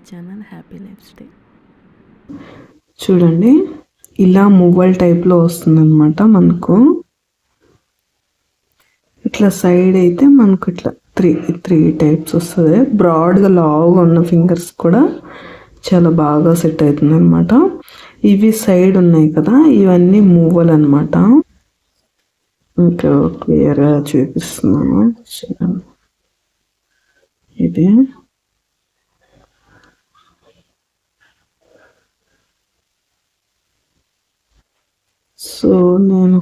Channel happy life style. చూడండి, ఇలా మువ్వల్ టైప్లో వస్తుందన్నమాట. మనకు ఇట్లా సైడ్ అయితే మనకు ఇట్లా త్రీ టైప్స్ వస్తుంది. బ్రాడ్గా లావుగా ఉన్న ఫింగర్స్ కూడా చాలా బాగా సెట్ అవుతుంది అనమాట. ఇవి సైడ్ ఉన్నాయి కదా, ఇవన్నీ మువ్వలు అనమాట. ఇంకా క్లియర్గా చూపిస్తున్నాను. ఇది సో నేను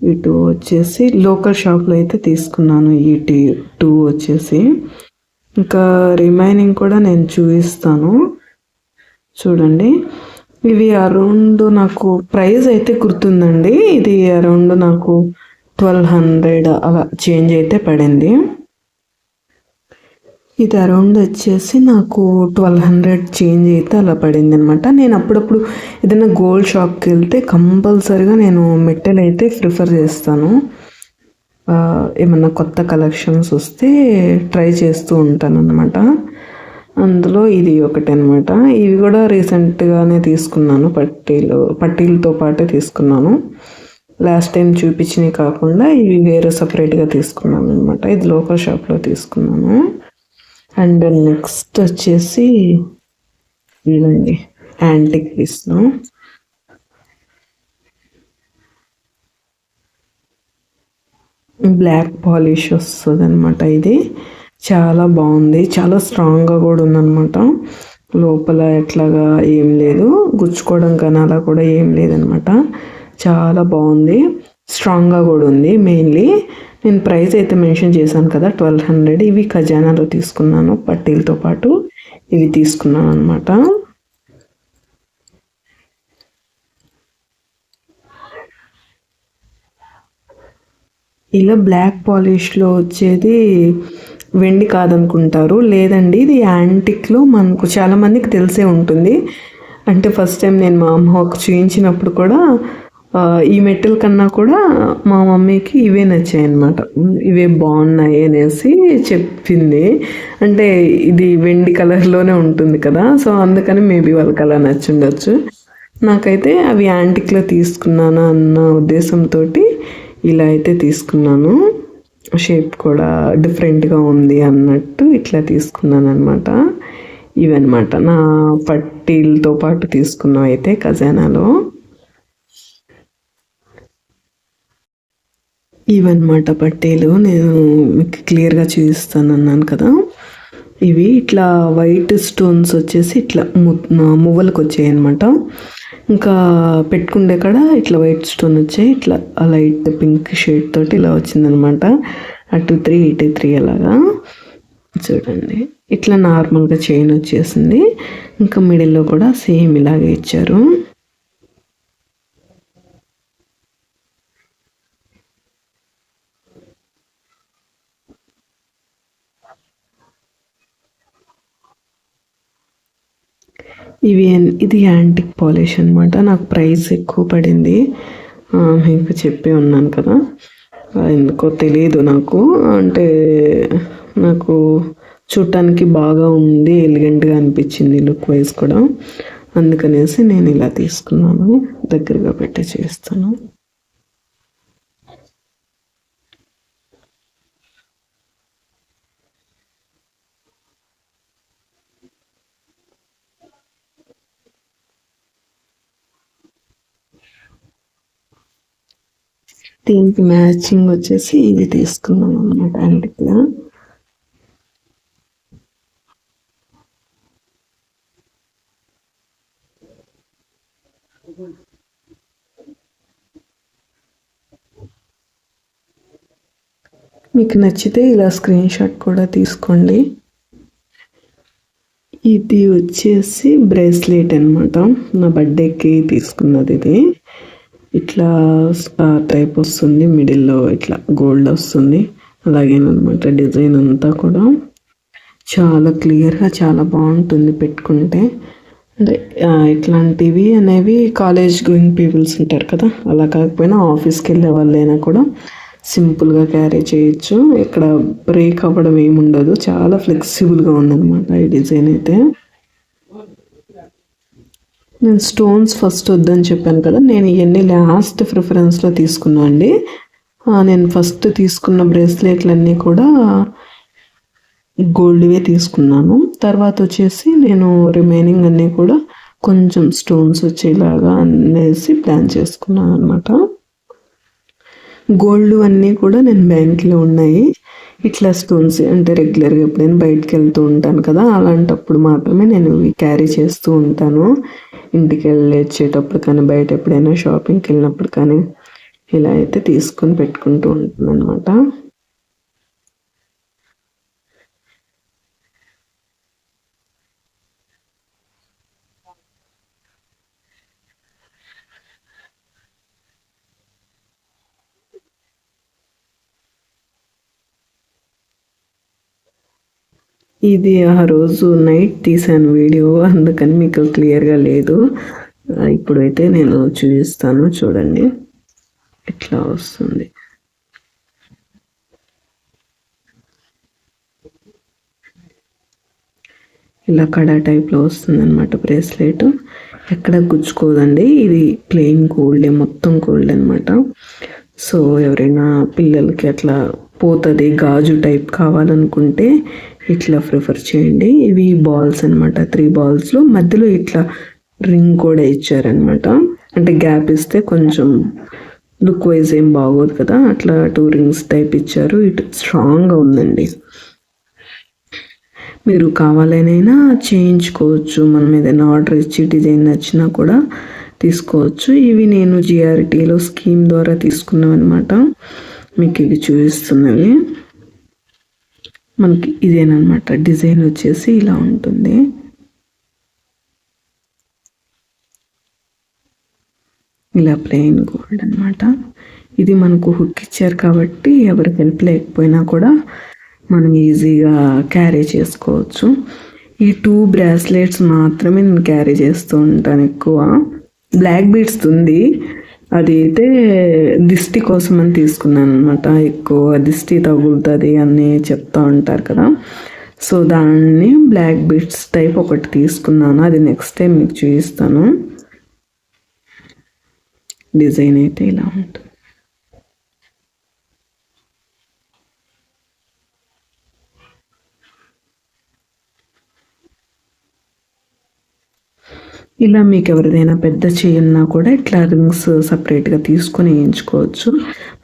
ఇటు వచ్చేసి లోకల్ షాప్లో అయితే తీసుకున్నాను. ఈ టూ వచ్చేసి ఇంకా రిమైనింగ్ కూడా నేను చూపిస్తాను. చూడండి, ఇవి అరౌండ్ నాకు ప్రైస్ అయితే గుర్తుందండి. ఇది అరౌండ్ నాకు 1200 అలా చేంజ్ అయితే పడింది. ఇది అరౌండ్ వచ్చేసి నాకు 1200 చేంజ్ అయితే అలా పడింది అనమాట. నేను అప్పుడప్పుడు ఏదైనా గోల్డ్ షాప్కి వెళ్తే కంపల్సరీగా నేను మెట్టెల్ అయితే ప్రిఫర్ చేస్తాను. ఏమన్నా కొత్త కలెక్షన్స్ వస్తే ట్రై చేస్తూ ఉంటాను అనమాట. అందులో ఇది ఒకటి అనమాట. ఇవి కూడా రీసెంట్గానే తీసుకున్నాను. పట్టీలతో పాటే తీసుకున్నాను. లాస్ట్ టైం చూపించినవి కాకుండా ఇవి వేరే సపరేట్గా తీసుకున్నాను అనమాట. ఇది లోకల్ షాప్లో తీసుకున్నాను. అండ్ నెక్స్ట్ వచ్చేసి ఇదండి, యాంటిక్ పీస్ను. బ్లాక్ పాలిష్ వస్తుంది అనమాట. ఇది చాలా బాగుంది, చాలా స్ట్రాంగ్గా కూడా ఉందన్నమాట. లోపల ఎట్లాగా ఏం లేదు, గుచ్చుకోవడం కానీ అలా కూడా ఏం లేదనమాట. చాలా బాగుంది, స్ట్రాంగ్గా కూడా ఉంది. మెయిన్లీ నేను ప్రైస్ అయితే మెన్షన్ చేశాను కదా, 1200. ఇవి ఖజానాలో తీసుకున్నాను, పట్టీలతో పాటు ఇవి తీసుకున్నాను అనమాట. ఇలా బ్లాక్ పాలిష్లో వచ్చేది వెండి కాదనుకుంటారు. లేదండి, ఇది యాంటిక్లో మనకు చాలామందికి తెలిసే ఉంటుంది. అంటే ఫస్ట్ టైం నేను మా అమ్మకు చూయించినప్పుడు కూడా ఈ మెట్టల్ కన్నా కూడా మా మమ్మీకి ఇవే నచ్చాయి అనమాట. ఇవే బాగున్నాయి అనేసి చెప్పింది. అంటే ఇది వెండి కలర్లోనే ఉంటుంది కదా, సో అందుకని మేబీ వాళ్ళకి అలా నచ్చుండొచ్చు. నాకైతే అవి యాంటిక్లో తీసుకున్నాను అన్న ఉద్దేశంతో ఇలా అయితే తీసుకున్నాను. షేప్ కూడా డిఫరెంట్గా ఉంది అన్నట్టు ఇట్లా తీసుకున్నాను అనమాట. ఇవన్నమాట నా పట్టీలతో పాటు తీసుకున్నాం అయితే ఖజానాలో. ఇవన్నమాట పట్టీలు. నేను మీకు క్లియర్గా చూపిస్తాను అన్నాను కదా. ఇవి ఇట్లా వైట్ స్టోన్స్ వచ్చేసి ఇట్లా మువ్వలకు వచ్చాయి అనమాట. ఇంకా పెట్టుకుండే కాడ ఇట్లా వైట్ స్టోన్ వచ్చాయి. ఇట్లా లైట్ పింక్ షేడ్ తోటి ఇలా వచ్చిందనమాట. అటు 3 ఇటు 3 అలాగా. చూడండి, ఇట్లా నార్మల్గా చైన్ వచ్చేసింది. ఇంకా మిడిల్లో కూడా సేమ్ ఇలాగే ఇచ్చారు. ఇది యాంటిక్ పాలిష్ అనమాట. నాకు ప్రైస్ ఎక్కువ పడింది, మీకు చెప్పి ఉన్నాను కదా. ఎందుకో తెలియదు నాకు, అంటే నాకు చూడటానికి బాగా ఉంది, ఎలిగెంట్గా అనిపించింది లుక్ వైజ్ కూడా. అందుకనేసి నేను ఇలా తీసుకున్నాను. దగ్గరగా పెట్టి చేస్తాను. దీనికి మ్యాచింగ్ వచ్చేసి ఇది తీసుకున్నాను అనమాట యాంటిక్గా. మీకు నచ్చితే ఇలా స్క్రీన్ షాట్ కూడా తీసుకోండి. ఇది వచ్చేసి బ్రేస్లెట్ అనమాట. నా బర్త్డేకి తీసుకున్నది ఇది. ఇట్లా టైప్ వస్తుంది, మిడిల్లో ఇట్లా గోల్డ్ వస్తుంది. అలాగేనమాట డిజైన్ అంతా కూడా చాలా క్లియర్గా చాలా బాగుంటుంది పెట్టుకుంటే. అంటే ఇట్లాంటివి అనేవి కాలేజ్ గోయింగ్ పీపుల్స్ ఉంటారు కదా, అలా కాకపోయినా ఆఫీస్కి వెళ్ళే వాళ్ళైనా కూడా సింపుల్గా క్యారీ చేయొచ్చు. ఇక్కడ బ్రేక్ అవ్వడం ఏమి ఉండదు, చాలా ఫ్లెక్సిబుల్గా ఉందన్నమాట ఈ డిజైన్ అయితే. నేను స్టోన్స్ ఫస్ట్ వద్దని చెప్పాను కదా, నేను ఇవన్నీ లాస్ట్ ప్రిఫరెన్స్లో తీసుకున్నా అండి. నేను ఫస్ట్ తీసుకున్న బ్రేస్లెట్లన్నీ కూడా గోల్డ్వే తీసుకున్నాను. తర్వాత వచ్చేసి నేను రిమైనింగ్ అన్నీ కూడా కొంచెం స్టోన్స్ వచ్చేలాగా అనేసి ప్లాన్ చేసుకున్నాను అనమాట. గోల్డ్ అన్నీ కూడా నేను బ్యాంక్లో ఉన్నాయి. ఇట్లా స్టోన్స్ అంటే రెగ్యులర్గా ఎప్పుడైనా బయటకు వెళ్తూ ఉంటాను కదా, అలాంటప్పుడు మాత్రమే నేను ఇవి క్యారీ చేస్తూ ఉంటాను. ఇంటికి వెళ్ళి వచ్చేటప్పుడు కానీ, బయట ఎప్పుడైనా షాపింగ్కి వెళ్ళినప్పుడు కానీ ఇలా అయితే తీసుకొని పెట్టుకుంటూ ఉంటాను అనమాట. ఇది ఆ రోజు నైట్ తీసాను వీడియో, అందుకని మీకు క్లియర్గా లేదు. ఇప్పుడైతే నేను చూపిస్తాను, చూడండి ఇట్లా వస్తుంది. ఇలా కడా టైప్లో వస్తుంది అనమాట బ్రేస్లెట్. ఎక్కడ గుచ్చుకోదండి, ఇది ప్లెయిన్ గోల్డ్, మొత్తం గోల్డ్ అనమాట. సో ఎవరైనా పిల్లలకి అట్లా పోతుంది గాజు టైప్ కావాలనుకుంటే ఇట్లా ప్రిఫర్ చేయండి. ఇవి బాల్స్ అనమాట, 3 బాల్స్లో మధ్యలో ఇట్లా రింగ్ కూడా ఇచ్చారనమాట. అంటే గ్యాప్ ఇస్తే కొంచెం లుక్ వైజ్ ఏం బాగోదు కదా, అట్లా 2 రింగ్స్ టైప్ ఇచ్చారు. ఇటు స్ట్రాంగ్గా ఉందండి. మీరు కావాలనైనా చేయించుకోవచ్చు, మనం ఏదైనా ఆర్డర్ ఇచ్చి డిజైన్ నచ్చినా కూడా తీసుకోవచ్చు. ఇవి నేను జిఆర్టీలో స్కీమ్ ద్వారా తీసుకున్నాం అనమాట. మీకు ఇవి చూపిస్తున్నవి. మనకి ఇదేనమాట డిజైన్ వచ్చేసి ఇలా ఉంటుంది. ఇలా ప్లెయిన్ గోల్డ్ అనమాట. ఇది మనకు హుక్ ఇచ్చారు కాబట్టి ఎవరికి హెల్ప్ లేకపోయినా కూడా మనం ఈజీగా క్యారీ చేసుకోవచ్చు. ఈ 2 బ్రాస్లెట్స్ మాత్రమే నేను క్యారీ చేస్తూ ఉంటాను ఎక్కువ. బ్లాక్ బీడ్స్ ఉంది, అది అయితే దిష్టి కోసం అని తీసుకున్నాను అనమాట. ఎక్కువ దిష్టి తగులుతుంది అని చెప్తూ ఉంటారు కదా, సో దాన్ని బ్లాక్ బీడ్స్ టైప్ ఒకటి తీసుకున్నాను. అది నెక్స్ట్ టైం మీకు చూపిస్తాను. డిజైన్ అయితే ఇలా ఉంటుంది. ఇలా మీకు ఎవరిదైనా పెద్ద చెయ్యి ఉన్నా కూడా ఇట్లా రింగ్స్ సపరేట్గా తీసుకొని వేయించుకోవచ్చు.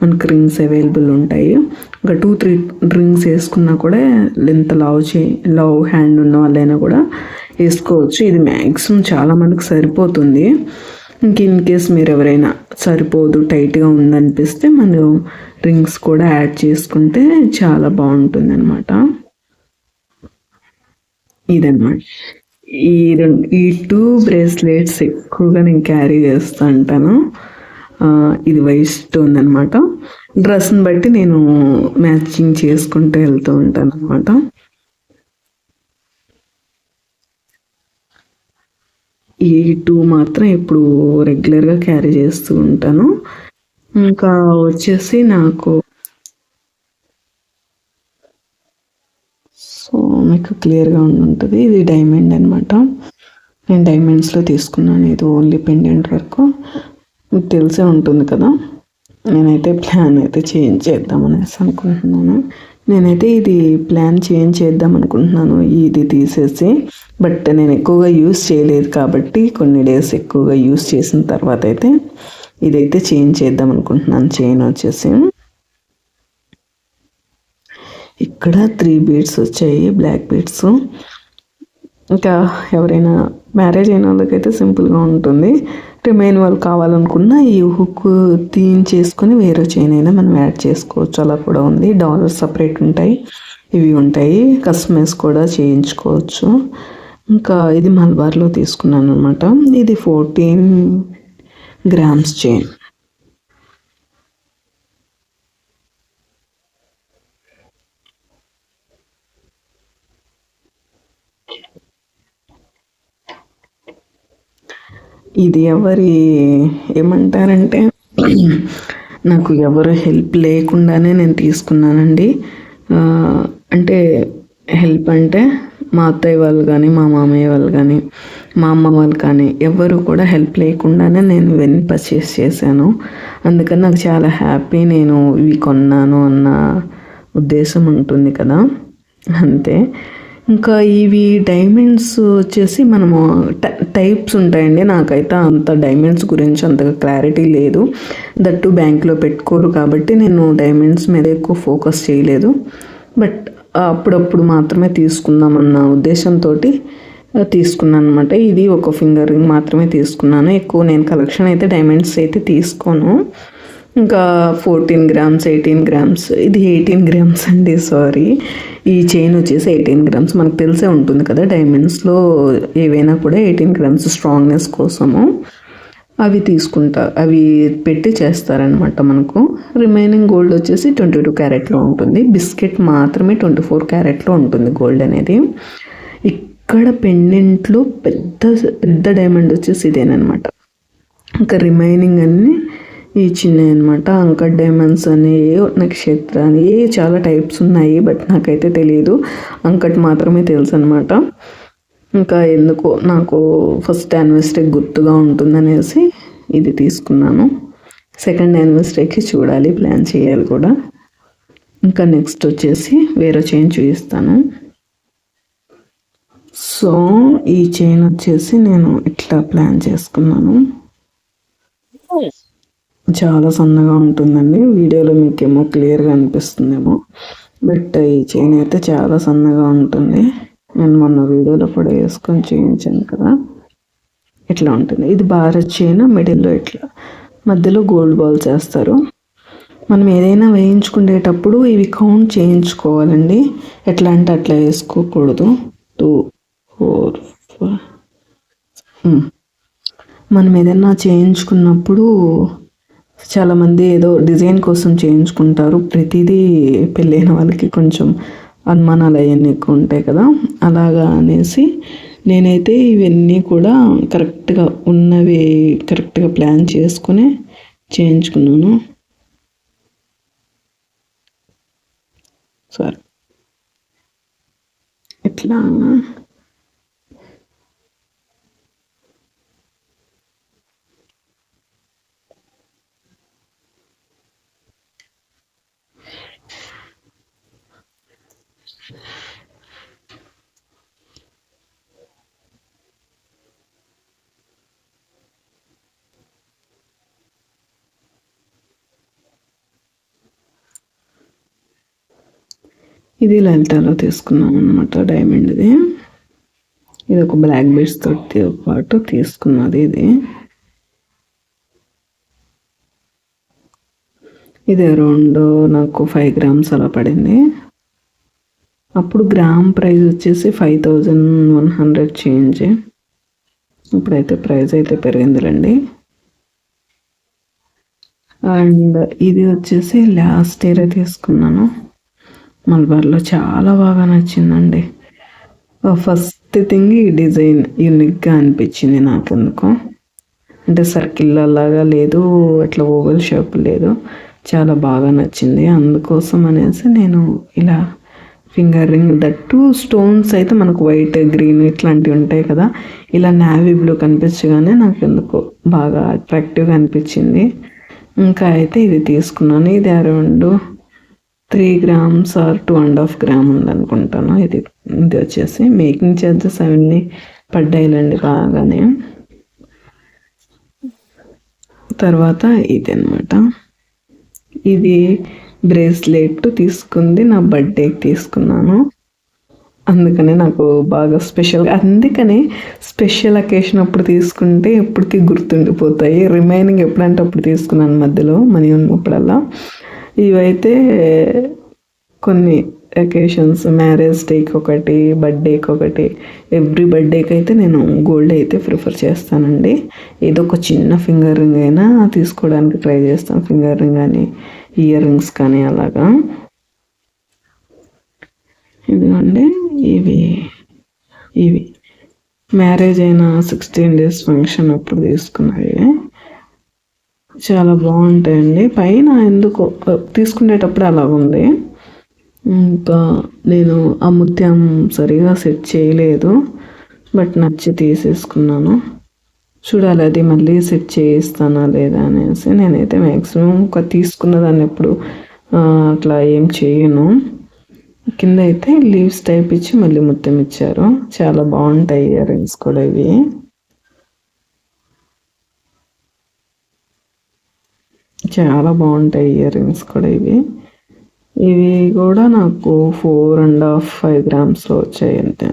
మనకు రింగ్స్ అవైలబుల్ ఉంటాయి. ఒక 2-3 రింగ్స్ వేసుకున్నా కూడా లెంత్ లావ్ హ్యాండ్ ఉన్న వాళ్ళైనా కూడా వేసుకోవచ్చు. ఇది మ్యాక్సిమం చాలా మనకు సరిపోతుంది. ఇంక ఇన్ కేస్ మీరు ఎవరైనా సరిపోదు టైట్గా ఉందనిపిస్తే మనం రింగ్స్ కూడా యాడ్ చేసుకుంటే చాలా బాగుంటుంది అనమాట. ఇదన్నమాట. ఈ 2 బ్రేస్లెట్స్ ఎక్కువగా నేను క్యారీ చేస్తూ ఉంటాను. ఇది వైట్ స్టోన్ అనమాట. డ్రెస్ని బట్టి నేను మ్యాచింగ్ చేసుకుంటూ వెళ్తూ ఉంటాను అనమాట. ఈ 2 మాత్రం ఇప్పుడు రెగ్యులర్గా క్యారీ చేస్తూ ఉంటాను. ఇంకా వచ్చేసి నాకు సో మీకు క్లియర్గా ఉంటుంది. ఇది డైమండ్ అనమాట. నేను డైమండ్స్లో తీసుకున్నాను. ఇది ఓన్లీ పెండెంట్ వరకు. మీకు తెలిసే ఉంటుంది కదా, నేనైతే ప్లాన్ అయితే చేంజ్ చేద్దామనేసి అనుకుంటున్నాను. నేనైతే ఇది ప్లాన్ చేంజ్ చేద్దాం అనుకుంటున్నాను, ఇది తీసేసి. బట్ నేను ఎక్కువగా యూస్ చేయలేదు కాబట్టి కొన్ని డేస్ ఎక్కువగా యూస్ చేసిన తర్వాత అయితే ఇదైతే చేంజ్ చేద్దాం అనుకుంటున్నాను. చైన్ వచ్చేసి ఇక్కడ 3 బీడ్స్ వచ్చాయి, బ్లాక్ బీడ్స్. ఇంకా ఎవరైనా మ్యారేజ్ అయిన వాళ్ళకైతే సింపుల్గా ఉంటుంది. రిమైన్ వాళ్ళు కావాలనుకున్న ఈ హుక్ తీయించేసుకొని వేరే చైన్ అయినా మనం యాడ్ చేసుకోవచ్చు, అలా కూడా ఉంది. డాలర్స్ సపరేట్ ఉంటాయి, ఇవి ఉంటాయి. కస్టమైజ్ కూడా చేయించుకోవచ్చు. ఇంకా ఇది మల్బార్లో తీసుకున్నాను అనమాట. ఇది 14 గ్రామ్స్ చైన్. ఇది ఎవరి ఏమంటారంటే నాకు ఎవరు హెల్ప్ లేకుండానే నేను తీసుకున్నానండి. అంటే హెల్ప్ అంటే మా అత్తయ్య వాళ్ళు కానీ, మా మామయ్య వాళ్ళు కానీ, మా అమ్మ వాళ్ళు కానీ ఎవరు కూడా హెల్ప్ లేకుండానే నేను ఇవన్నీ పర్చేస్ చేశాను. అందుకని నాకు చాలా హ్యాపీ, నేను ఇవి కొన్నాను అన్న ఉద్దేశం ఉంటుంది కదా, అంతే. ఇంకా ఇవి డైమండ్స్ వచ్చేసి మనము టైప్స్ ఉంటాయండి. నాకైతే అంత డైమండ్స్ గురించి అంతగా క్లారిటీ లేదు. దట్టు బ్యాంక్లో పెట్టుకోరు కాబట్టి నేను డైమండ్స్ మీద ఎక్కువ ఫోకస్ చేయలేదు. బట్ అప్పుడప్పుడు మాత్రమే తీసుకుందామన్న ఉద్దేశంతో తీసుకున్నాను అనమాట. ఇది ఒక ఫింగర్ రింగ్ మాత్రమే తీసుకున్నాను. ఎక్కువ నేను కలెక్షన్ అయితే డైమండ్స్ అయితే తీసుకోను. ఇంకా 14 గ్రామ్స్, 18 గ్రామ్స్, ఇది 18 గ్రామ్స్ అండి, సారీ. ఈ చైన్ వచ్చేసి 18 గ్రామ్స్. మనకు తెలిసే ఉంటుంది కదా, డైమండ్స్లో ఏవైనా కూడా 18 గ్రామ్స్ స్ట్రాంగ్నెస్ కోసము అవి తీసుకుంటారు, అవి పెట్టి చేస్తారనమాట మనకు. రిమైనింగ్ గోల్డ్ వచ్చేసి 22 క్యారెట్లో ఉంటుంది. బిస్కెట్ మాత్రమే 24 క్యారెట్లో ఉంటుంది గోల్డ్ అనేది. ఇక్కడ పెండెంట్లో పెద్ద పెద్ద డైమండ్ వచ్చేసి ఇదేనమాట. ఇంకా రిమైనింగ్ అన్నీ ఈ చిన్నవి అనమాట. అంకట్ డైమండ్స్ అని, నక్షత్ర అని చాలా టైప్స్ ఉన్నాయి, బట్ నాకైతే తెలియదు. అంకట్ మాత్రమే తెలుసు అనమాట. ఇంకా ఎందుకో నాకు ఫస్ట్ యానివర్సరీ గుర్తుగా ఉంటుందనేసి ఇది తీసుకున్నాను. సెకండ్ యానివర్సరీకి చూడాలి, ప్లాన్ చేయాలి కూడా. ఇంకా నెక్స్ట్ వచ్చేసి వేరే చైన్ చూపిస్తాను. సో ఈ చైన్ వచ్చేసి నేను ఇట్లా ప్లాన్ చేసుకున్నాను. చాలా సన్నగా ఉంటుందండి, వీడియోలో మీకేమో క్లియర్గా అనిపిస్తుందేమో, బట్ ఈ చైన్ అయితే చాలా సన్నగా ఉంటుంది. నేను మొన్న వీడియోలో కూడా వేసుకొని చూపించాను కదా, ఇట్లా ఉంటుంది. ఇది భారత్ చైన్, మిడిల్లో ఇట్లా మధ్యలో గోల్డ్ బాల్స్ వేస్తారు. మనం ఏదైనా వేయించుకునేటప్పుడు ఇవి కౌంట్ చేయించుకోవాలండి. ఎట్లా అంటే అట్లా వేసుకోకూడదు. 2, 4, 5. మనం ఏదైనా చేయించుకున్నప్పుడు చాలామంది ఏదో డిజైన్ కోసం చేయించుకుంటారు. ప్రతిదీ పెళ్ళైన వాళ్ళకి కొంచెం అనుమానాలు అవన్నీ ఎక్కువ ఉంటాయి కదా, అలాగా అనేసి నేనైతే ఇవన్నీ కూడా కరెక్ట్గా ఉన్నవి కరెక్ట్గా ప్లాన్ చేసుకుని చేయించుకున్నాను. సరే ఇట్లా ఇది లలితాలో తీసుకున్నాం అనమాట, డైమండ్ది. ఇది ఒక బ్లాక్ బీడ్స్ తోటి పాటు తీసుకున్నది. ఇది అరౌండ్ నాకు 5 గ్రామ్స్ అలా పడింది. అప్పుడు గ్రామ్ ప్రైస్ వచ్చేసి 5100 చేంజ్. ఇప్పుడైతే ప్రైస్ అయితే పెరిగిందిలేండి. అండ్ ఇది వచ్చేసి లాస్ట్ ఇయర్ తీసుకున్నాను, మల్బార్లో. చాలా బాగా నచ్చిందండి. ఫస్ట్ థింగ్ ఈ డిజైన్ యూనిక్గా అనిపించింది నాకు ఎందుకో. అంటే సర్కిల్ అలాగా లేదు, అట్లా ఓవల్ షేప్ లేదు, చాలా బాగా నచ్చింది. అందుకోసం అనేసి నేను ఇలా ఫింగర్ రింగ్, దట్టు స్టోన్స్ అయితే మనకు వైట్, గ్రీన్ ఇట్లాంటివి ఉంటాయి కదా, ఇలా నావీ బ్లూ కనిపించగానే నాకు ఎందుకో బాగా అట్రాక్టివ్గా అనిపించింది. ఇంకా అయితే ఇది తీసుకున్నాను. ఇది అరౌండ్ 3 గ్రామ్స్ ఆర్ 2.5 గ్రామ్ ఉందనుకుంటాను. ఇది వచ్చేసి మేకింగ్ ఛార్జెస్ అవన్నీ పడ్డాయిలండి బాగానే. తర్వాత ఇది అనమాట, ఇది బ్రేస్లెట్ తీసుకుంది నా బర్త్డేకి తీసుకున్నాను. అందుకనే నాకు బాగా అందుకనే స్పెషల్ అకేషన్ అప్పుడు తీసుకుంటే ఎప్పటికీ గుర్తుండిపోతాయి. రిమైనింగ్ ఎప్పుడంటే అప్పుడు తీసుకున్నాను, మధ్యలో మనీ ఉన్నప్పుడల్లా. ఇవైతే కొన్ని అకేషన్స్, మ్యారేజ్ డేకి ఒకటి, బర్త్డేకి ఒకటి, ఎవ్రీ బర్త్డేకి అయితే నేను గోల్డ్ అయితే ప్రిఫర్ చేస్తానండి. ఏదో ఒక చిన్న ఫింగర్ రింగ్ అయినా తీసుకోవడానికి ట్రై చేస్తాను, ఫింగర్ రింగ్ కానీ ఇయర్ రింగ్స్ కానీ అలాగా. ఇదిగోండి ఇవి మ్యారేజ్ అయిన 16 days ఫంక్షన్ అప్పుడు తీసుకున్నవి. చాలా బాగుంటాయండి. పైన ఎందుకో తీసుకునేటప్పుడు అలా ఉంది. ఇంకా నేను ఆ ముత్యం సరిగా సెట్ చేయలేదు, బట్ నచ్చి తీసేసుకున్నాను. చూడాలి అది మళ్ళీ సెట్ చేయిస్తానా లేదా అనేసి. నేనైతే మ్యాక్సిమం ఒక తీసుకున్న దాన్ని ఎప్పుడు అట్లా ఏం చేయను. కింద అయితే లీవ్స్ టైప్ ఇచ్చి మళ్ళీ ముత్యం ఇచ్చారు. చాలా బాగుంటాయి ఇయర్ రింగ్స్ కూడా ఇవి. చాలా బాగుంటాయి ఇయర్ రింగ్స్ కూడా ఇవి. ఇవి కూడా నాకు 4.5 5 గ్రామ్స్లో వచ్చాయి అంతే.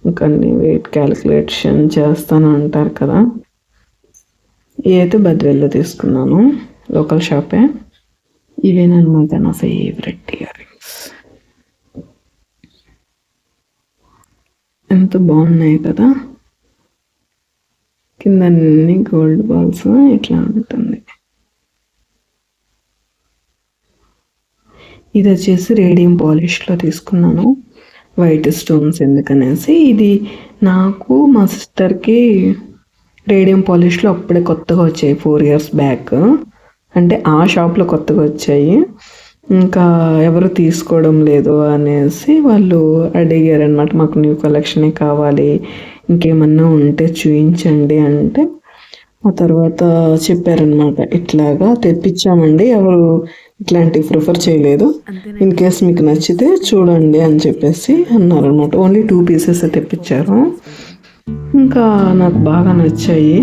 ఇంకా వెయిట్ క్యాలిక్యులేషన్ చేస్తాను అంటారు కదా. ఇవి అయితే బద్వేల్లో తీసుకున్నాను, లోకల్ షాపే. ఇవేనమాట నా ఫేవరెట్ ఇయర్ రింగ్స్. ఎంత బాగున్నాయి కదా. కింద అన్ని గోల్డ్ బాల్స్ ఇట్లా ఉంటుంది. ఇది వచ్చేసి రేడియం పాలిష్లో తీసుకున్నాను, వైట్ స్టోన్స్ ఎందుకనేసి. ఇది నాకు మా సిస్టర్కి రేడియం పాలిష్లో అప్పుడే కొత్తగా వచ్చాయి 4 years బ్యాక్. అంటే ఆ షాప్లో కొత్తగా వచ్చాయి. ఇంకా ఎవరు తీసుకోవడం లేదు అనేసి వాళ్ళు అడిగారనమాట, మాకు న్యూ కలెక్షనే కావాలి, ఇంకేమన్నా ఉంటే చూపించండి అంటే ఆ తర్వాత చెప్పారనమాట, ఇట్లాగా తెప్పించామండి, ఎవరు ఇట్లాంటివి ప్రిఫర్ చేయలేదు, ఇన్ కేస్ మీకు నచ్చితే చూడండి అని చెప్పేసి అన్నారనమాట. ఓన్లీ 2 pieces తెప్పించారు. ఇంకా నాకు బాగా నచ్చాయి.